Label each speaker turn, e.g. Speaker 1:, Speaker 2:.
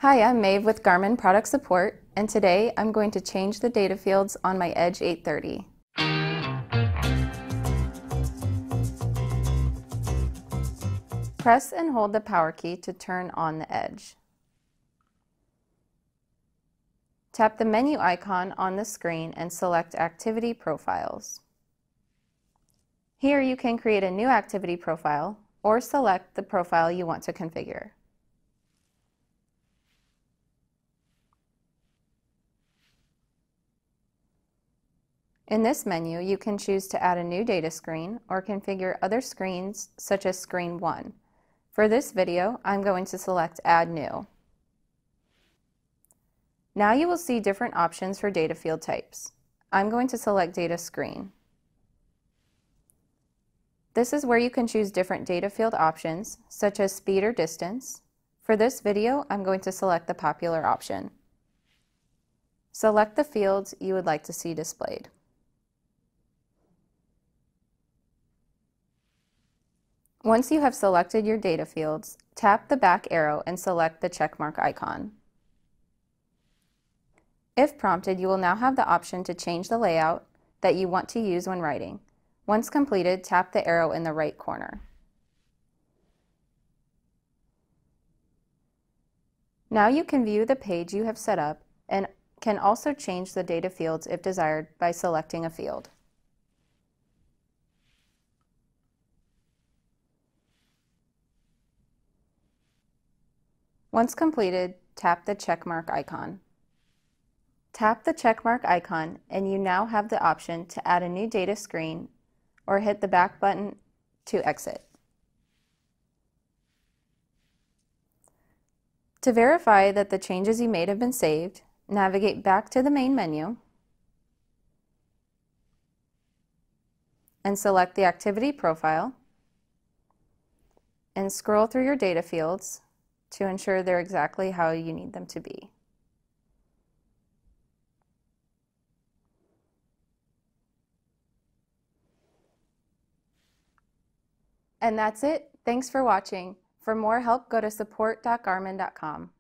Speaker 1: Hi, I'm Maeve with Garmin Product Support, and today I'm going to change the data fields on my Edge 830. Press and hold the power key to turn on the Edge. Tap the menu icon on the screen and select Activity Profiles. Here you can create a new activity profile or select the profile you want to configure. In this menu, you can choose to add a new data screen or configure other screens such as Screen 1. For this video, I'm going to select Add New. Now you will see different options for data field types. I'm going to select Data Screen. This is where you can choose different data field options, such as speed or distance. For this video, I'm going to select the popular option. Select the fields you would like to see displayed. Once you have selected your data fields, tap the back arrow and select the checkmark icon. If prompted, you will now have the option to change the layout that you want to use when writing. Once completed, tap the arrow in the right corner. Now you can view the page you have set up and can also change the data fields if desired by selecting a field. Once completed, tap the checkmark icon. Tap the checkmark icon and you now have the option to add a new data screen or hit the back button to exit. To verify that the changes you made have been saved, navigate back to the main menu and select the activity profile and scroll through your data fields to ensure they're exactly how you need them to be. And that's it. Thanks for watching. For more help, go to support.garmin.com.